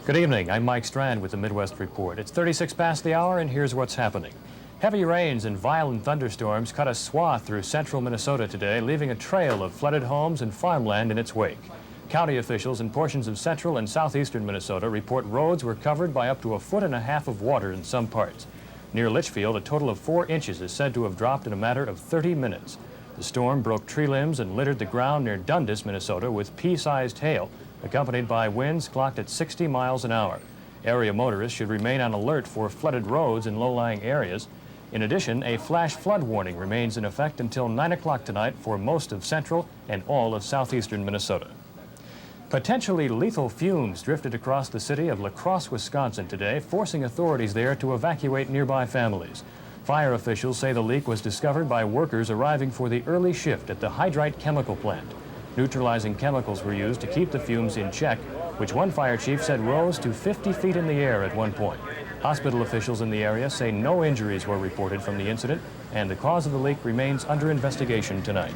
Good evening. I'm Mike Strand with the Midwest Report. It's 36 past the hour, and here's what's happening. Heavy rains and violent thunderstorms cut a swath through central Minnesota today, leaving a trail of flooded homes and farmland in its wake. County officials in portions of central and southeastern Minnesota report roads were covered by up to 1.5 feet of water in some parts. Near Litchfield, a total of 4 inches is said to have dropped in a matter of 30 minutes. The storm broke tree limbs and littered the ground near Dundas, Minnesota, with pea-sized hail, accompanied by winds clocked at 60 miles an hour. Area motorists should remain on alert for flooded roads in low-lying areas. In addition, a flash flood warning remains in effect until 9 o'clock tonight for most of central and all of southeastern Minnesota. Potentially lethal fumes drifted across the city of La Crosse, Wisconsin today, forcing authorities there to evacuate nearby families. Fire officials say the leak was discovered by workers arriving for the early shift at the Hydrite chemical plant. Neutralizing chemicals were used to keep the fumes in check, which one fire chief said rose to 50 feet in the air at one point. Hospital officials in the area say no injuries were reported from the incident, and the cause of the leak remains under investigation tonight.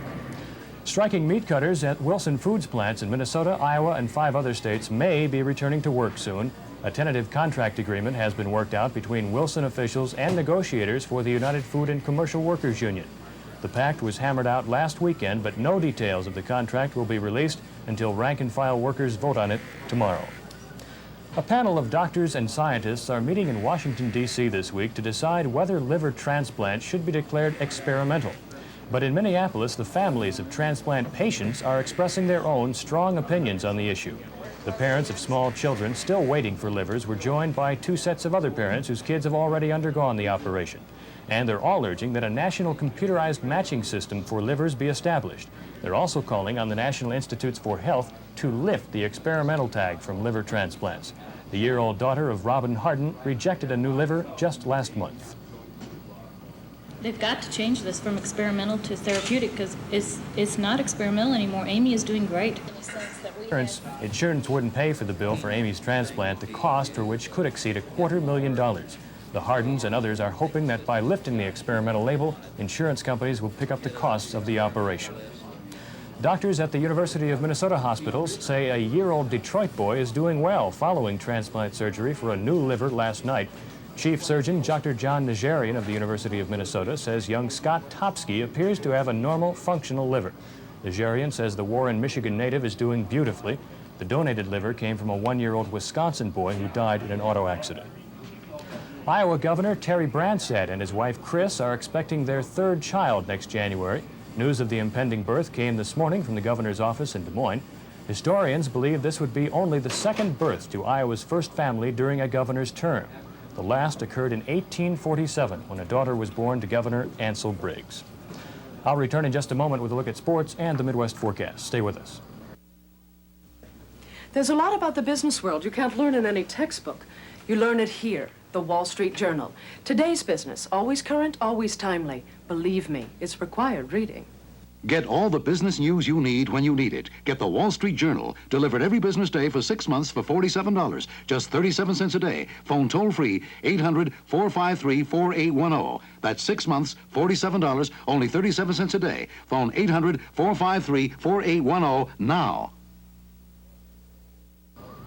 Striking meat cutters at Wilson Foods plants in Minnesota, Iowa, and 5 other states may be returning to work soon. A tentative contract agreement has been worked out between Wilson officials and negotiators for the United Food and Commercial Workers Union. The pact was hammered out last weekend, but no details of the contract will be released until rank-and-file workers vote on it tomorrow. A panel of doctors and scientists are meeting in Washington, D.C. this week to decide whether liver transplants should be declared experimental. But in Minneapolis, the families of transplant patients are expressing their own strong opinions on the issue. The parents of small children still waiting for livers were joined by 2 sets of other parents whose kids have already undergone the operation. And they're all urging that a national computerized matching system for livers be established. They're also calling on the National Institutes for Health to lift the experimental tag from liver transplants. The year-old daughter of Robin Hardin rejected a new liver just last month. They've got to change this from experimental to therapeutic because it's not experimental anymore. Amy is doing great. Insurance wouldn't pay for the bill for Amy's transplant, the cost for which could exceed $250,000. The Hardins and others are hoping that by lifting the experimental label, insurance companies will pick up the costs of the operation. Doctors at the University of Minnesota hospitals say a year-old Detroit boy is doing well following transplant surgery for a new liver last night. Chief Surgeon Dr. John Najarian of the University of Minnesota says young Scott Topsky appears to have a normal, functional liver. Najarian says the Warren, Michigan native is doing beautifully. The donated liver came from a 1-year-old Wisconsin boy who died in an auto accident. Iowa Governor Terry Branstad and his wife Chris are expecting their 3rd child next January. News of the impending birth came this morning from the governor's office in Des Moines. Historians believe this would be only the 2nd birth to Iowa's first family during a governor's term. The last occurred in 1847 when a daughter was born to Governor Ansel Briggs. I'll return in just a moment with a look at sports and the Midwest forecast. Stay with us. There's a lot about the business world you can't learn in any textbook. You learn it here, the Wall Street Journal. Today's business, always current, always timely. Believe me, it's required reading. Get all the business news you need when you need it. Get the Wall Street Journal, delivered every business day for 6 months for $47, just 37 cents a day. Phone toll-free, 800-453-4810. That's 6 months, $47, only 37 cents a day. Phone 800-453-4810 now.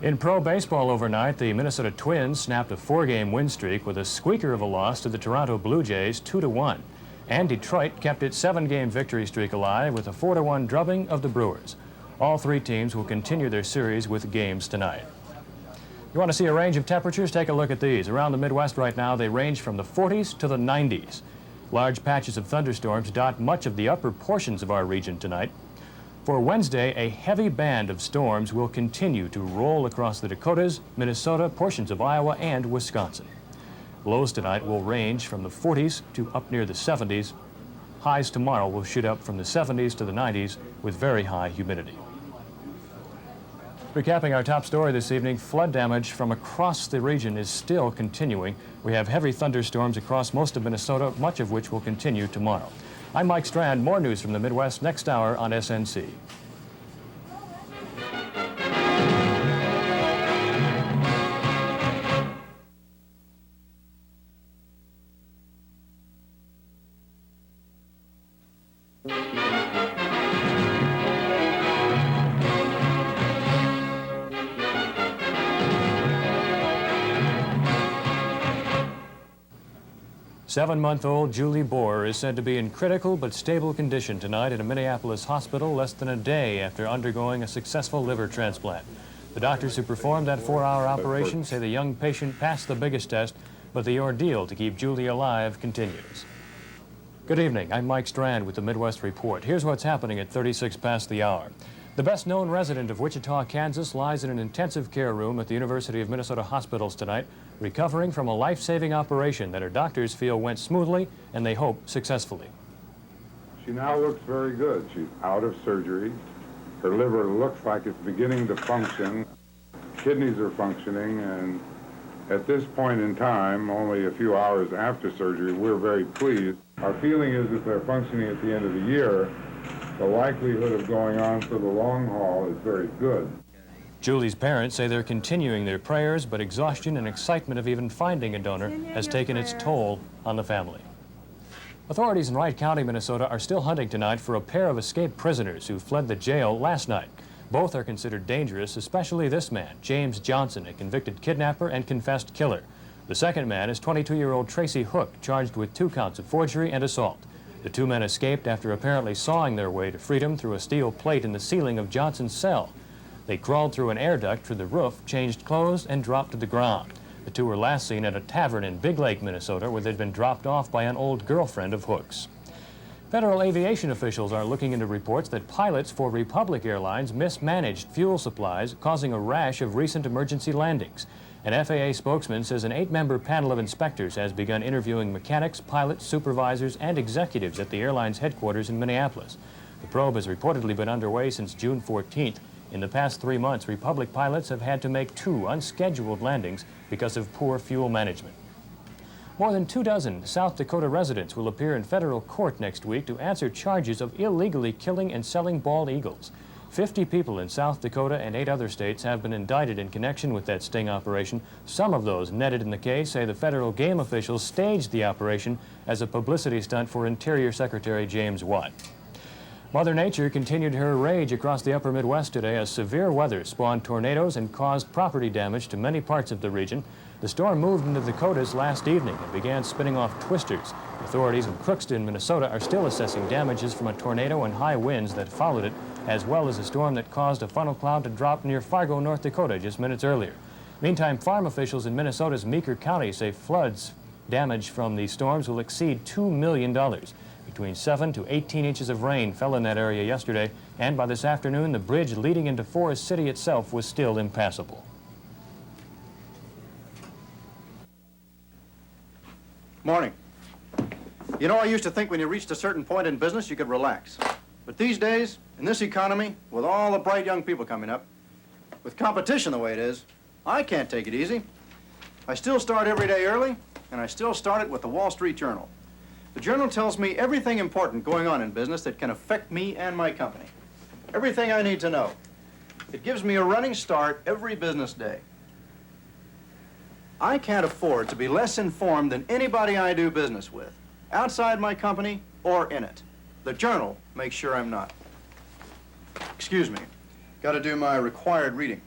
In pro baseball overnight, the Minnesota Twins snapped a 4-game win streak with a squeaker of a loss to the Toronto Blue Jays 2-1. And Detroit kept its 7-game victory streak alive with a 4-1 drubbing of the Brewers. All 3 teams will continue their series with games tonight. You want to see a range of temperatures? Take a look at these. Around the Midwest right now, they range from the 40s to the 90s. Large patches of thunderstorms dot much of the upper portions of our region tonight. For Wednesday, a heavy band of storms will continue to roll across the Dakotas, Minnesota, portions of Iowa, and Wisconsin. Lows tonight will range from the 40s to up near the 70s. Highs tomorrow will shoot up from the 70s to the 90s with very high humidity. Recapping our top story this evening, flood damage from across the region is still continuing. We have heavy thunderstorms across most of Minnesota, much of which will continue tomorrow. I'm Mike Strand. More news from the Midwest next hour on SNC. 7-month-old Julie Boer is said to be in critical but stable condition tonight at a Minneapolis hospital less than a day after undergoing a successful liver transplant. The doctors who performed that 4-hour operation say the young patient passed the biggest test, but the ordeal to keep Julie alive continues. Good evening. I'm Mike Strand with the Midwest Report. Here's what's happening at 36 past the hour. The best-known resident of Wichita, Kansas, lies in an intensive care room at the University of Minnesota hospitals tonight, recovering from a life-saving operation that her doctors feel went smoothly and they hope successfully. She now looks very good. She's out of surgery. Her liver looks like it's beginning to function. Kidneys are functioning, and at this point in time, only a few hours after surgery, we're very pleased. Our feeling is if they're functioning at the end of the year, the likelihood of going on for the long haul is very good. Julie's parents say they're continuing their prayers, but exhaustion and excitement of even finding a donor has taken its toll on the family. Authorities in Wright County, Minnesota are still hunting tonight for a pair of escaped prisoners who fled the jail last night. Both are considered dangerous, especially this man, James Johnson, a convicted kidnapper and confessed killer. The second man is 22-year-old Tracy Hook, charged with 2 counts of forgery and assault. The 2 men escaped after apparently sawing their way to freedom through a steel plate in the ceiling of Johnson's cell. They crawled through an air duct through the roof, changed clothes, and dropped to the ground. The 2 were last seen at a tavern in Big Lake, Minnesota, where they'd been dropped off by an old girlfriend of Hook's. Federal aviation officials are looking into reports that pilots for Republic Airlines mismanaged fuel supplies, causing a rash of recent emergency landings. An FAA spokesman says an 8-member panel of inspectors has begun interviewing mechanics, pilots, supervisors, and executives at the airline's headquarters in Minneapolis. The probe has reportedly been underway since June 14th. In the past 3 months, Republic pilots have had to make 2 unscheduled landings because of poor fuel management. More than 24 South Dakota residents will appear in federal court next week to answer charges of illegally killing and selling bald eagles. 50 people in South Dakota and 8 other states have been indicted in connection with that sting operation. Some of those netted in the case say the federal game officials staged the operation as a publicity stunt for Interior Secretary James Watt. Mother Nature continued her rage across the upper Midwest today as severe weather spawned tornadoes and caused property damage to many parts of the region. The storm moved into the Dakotas last evening and began spinning off twisters. Authorities in Crookston, Minnesota are still assessing damages from a tornado and high winds that followed it, as well as a storm that caused a funnel cloud to drop near Fargo, North Dakota just minutes earlier. Meantime, farm officials in Minnesota's Meeker County say floods damage from these storms will exceed $2 million. Between 7 to 18 inches of rain fell in that area yesterday, and by this afternoon, the bridge leading into Forest City itself was still impassable. Morning. You know, I used to think when you reached a certain point in business, you could relax. But these days, in this economy, with all the bright young people coming up, with competition the way it is, I can't take it easy. I still start every day early, and I still start it with the Wall Street Journal. The Journal tells me everything important going on in business that can affect me and my company. Everything I need to know. It gives me a running start every business day. I can't afford to be less informed than anybody I do business with, outside my company or in it. The Journal makes sure I'm not. Excuse me. Got to do my required reading.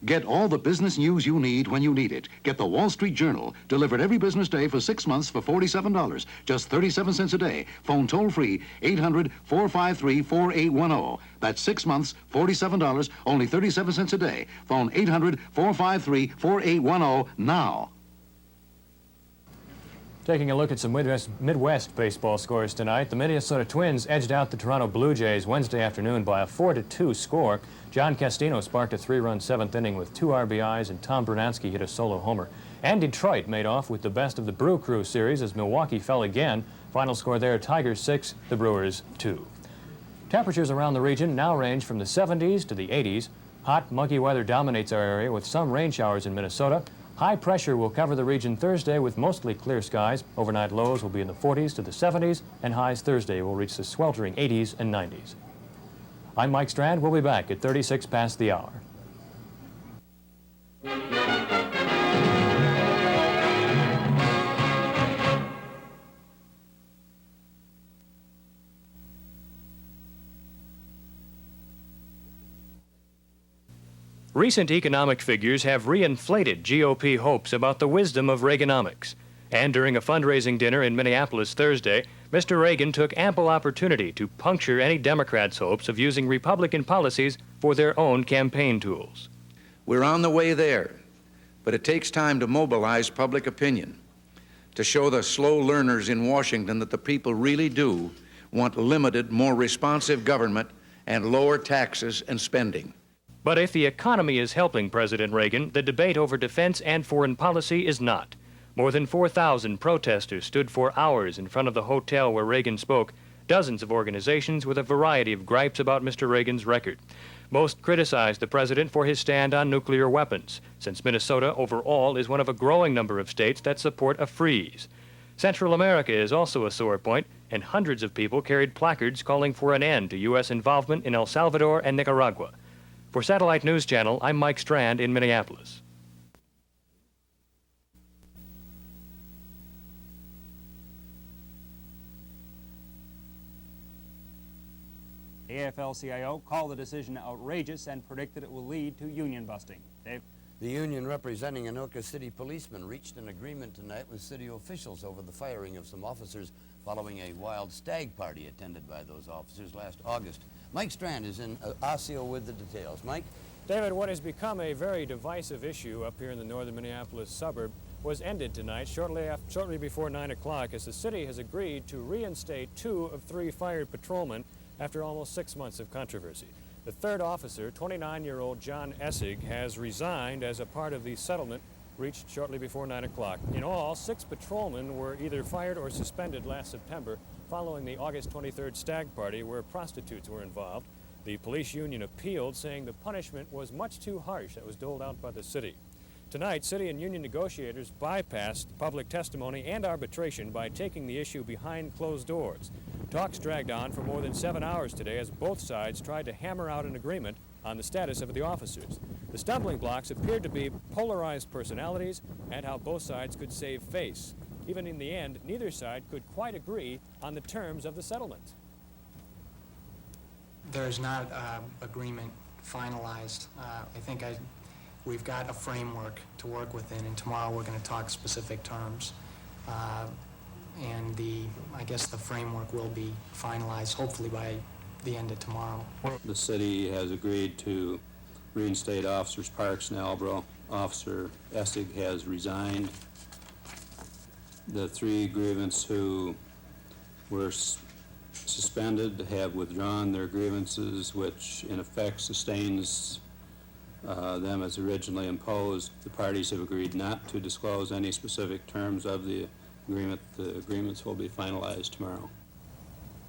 Get all the business news you need when you need it. Get the Wall Street Journal, delivered every business day for 6 months for $47, just 37 cents a day. Phone toll-free, 800-453-4810. That's 6 months, $47, only 37 cents a day. Phone 800-453-4810 now. Taking a look at some Midwest baseball scores tonight, the Minnesota Twins edged out the Toronto Blue Jays Wednesday afternoon by a 4-2 score. John Castino sparked a 3-run 7th inning with 2 RBIs, and Tom Bernansky hit a solo homer. And Detroit made off with the best of the Brew Crew series as Milwaukee fell again. Final score there, Tigers 6, the Brewers 2. Temperatures around the region now range from the 70s to the 80s. Hot, muggy weather dominates our area with some rain showers in Minnesota. High pressure will cover the region Thursday with mostly clear skies. Overnight lows will be in the 40s to the 70s, and highs Thursday will reach the sweltering 80s and 90s. I'm Mike Strand. We'll be back at 36 past the hour. Recent economic figures have reinflated GOP hopes about the wisdom of Reaganomics. And during a fundraising dinner in Minneapolis Thursday, Mr. Reagan took ample opportunity to puncture any Democrats' hopes of using Republican policies for their own campaign tools. We're on the way there, but it takes time to mobilize public opinion, to show the slow learners in Washington that the people really do want limited, more responsive government and lower taxes and spending. But if the economy is helping President Reagan, the debate over defense and foreign policy is not. More than 4,000 protesters stood for hours in front of the hotel where Reagan spoke, dozens of organizations with a variety of gripes about Mr. Reagan's record. Most criticized the president for his stand on nuclear weapons, since Minnesota overall is one of a growing number of states that support a freeze. Central America is also a sore point, and hundreds of people carried placards calling for an end to U.S. involvement in El Salvador and Nicaragua. For Satellite News Channel, I'm Mike Strand in Minneapolis. The AFL-CIO called the decision outrageous and predicted it will lead to union busting. Dave? The union representing Anoka City policemen reached an agreement tonight with city officials over the firing of some officers following a wild stag party attended by those officers last August. Mike Strand is in Osseo with the details. Mike? David, what has become a very divisive issue up here in the northern Minneapolis suburb was ended tonight shortly before 9 o'clock as the city has agreed to reinstate 2 of 3 fired patrolmen after almost 6 months of controversy. The third officer, 29-year-old John Essig, has resigned as a part of the settlement reached shortly before 9 o'clock. In all, 6 patrolmen were either fired or suspended last September following the August 23rd stag party where prostitutes were involved. The police union appealed, saying the punishment was much too harsh that was doled out by the city. Tonight, city and union negotiators bypassed public testimony and arbitration by taking the issue behind closed doors. Talks dragged on for more than 7 hours today as both sides tried to hammer out an agreement on the status of the officers. The stumbling blocks appeared to be polarized personalities and how both sides could save face. Even in the end, neither side could quite agree on the terms of the settlement. There's not agreement finalized. We've got a framework to work within, and tomorrow we're going to talk specific terms. And I guess the framework will be finalized hopefully by the end of tomorrow. The city has agreed to reinstate Officers Parks and Albro. Officer Essig has resigned. The 3 grievants who were suspended have withdrawn their grievances, which in effect sustains them as originally imposed. The parties have agreed not to disclose any specific terms of the agreement. The agreements will be finalized tomorrow.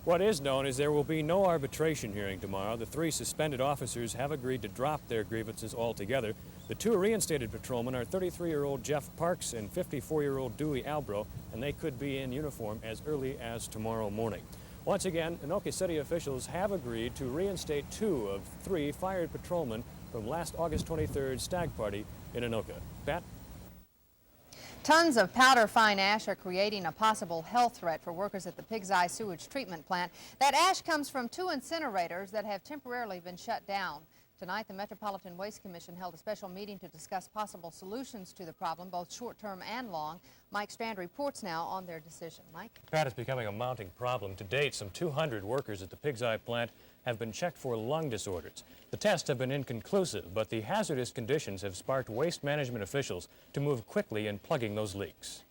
What is known is there will be no arbitration hearing tomorrow. The 3 suspended officers have agreed to drop their grievances altogether. The 2 reinstated patrolmen are 33-year-old Jeff Parks and 54-year-old Dewey Albro, and they could be in uniform as early as tomorrow morning. Once again, Anoka City officials have agreed to reinstate 2 of 3 fired patrolmen from last August 23rd stag party in Anoka. Pat? Tons of powder fine ash are creating a possible health threat for workers at the Pig's Eye sewage treatment plant. That ash comes from 2 incinerators that have temporarily been shut down. Tonight, the Metropolitan Waste Commission held a special meeting to discuss possible solutions to the problem, both short-term and long. Mike Strand reports now on their decision. Mike? Pat, it's becoming a mounting problem. To date, some 200 workers at the Pig's Eye plant have been checked for lung disorders. The tests have been inconclusive, but the hazardous conditions have sparked waste management officials to move quickly in plugging those leaks.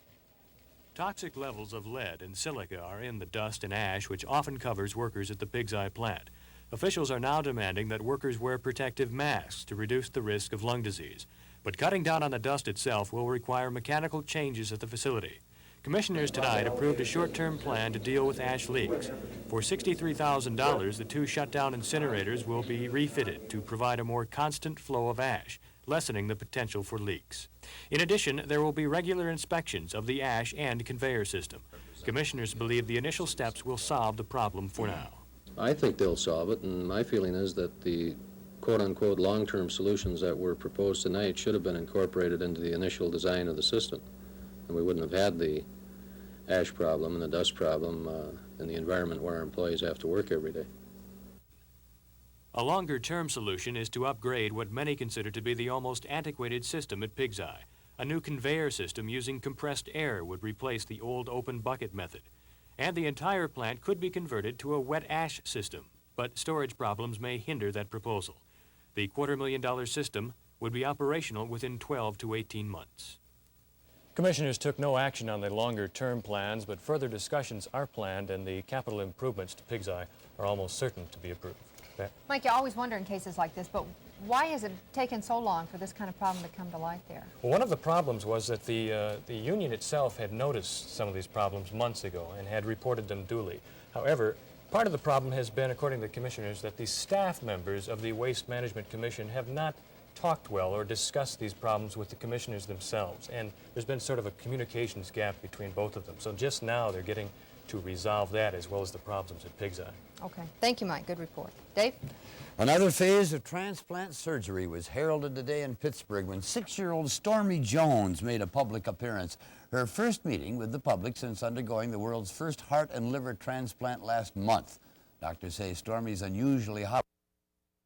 Toxic levels of lead and silica are in the dust and ash, which often covers workers at the Pig's Eye plant. Officials are now demanding that workers wear protective masks to reduce the risk of lung disease. But cutting down on the dust itself will require mechanical changes at the facility. Commissioners tonight approved a short-term plan to deal with ash leaks. For $63,000, the 2 shut-down incinerators will be refitted to provide a more constant flow of ash, lessening the potential for leaks. In addition, there will be regular inspections of the ash and conveyor system. Commissioners believe the initial steps will solve the problem for now. I think they'll solve it, and my feeling is that the quote-unquote long-term solutions that were proposed tonight should have been incorporated into the initial design of the system. And we wouldn't have had the ash problem and the dust problem in the environment where our employees have to work every day. A longer-term solution is to upgrade what many consider to be the almost antiquated system at Pig's Eye. A new conveyor system using compressed air would replace the old open bucket method. And the entire plant could be converted to a wet ash system, but storage problems may hinder that proposal. The $250,000 system would be operational within 12 to 18 months. Commissioners took no action on the longer-term plans, but further discussions are planned, and the capital improvements to Pig's Eye are almost certain to be approved. Pat? Mike, you always wonder in cases like this, but why has it taken so long for this kind of problem to come to light there? Well, one of the problems was that the union itself had noticed some of these problems months ago and had reported them duly. However, part of the problem has been, according to the commissioners, that the staff members of the Waste Management Commission have not talked well or discussed these problems with the commissioners themselves, and there's been sort of a communications gap between both of them. So just now they're getting to resolve that as well as the problems at Pig's Eye. Okay. Thank you, Mike. Good report. Dave? Another phase of transplant surgery was heralded today in Pittsburgh when 6-year-old Stormy Jones made a public appearance. Her first meeting with the public since undergoing the world's first heart and liver transplant last month. Doctors say Stormy's unusually hot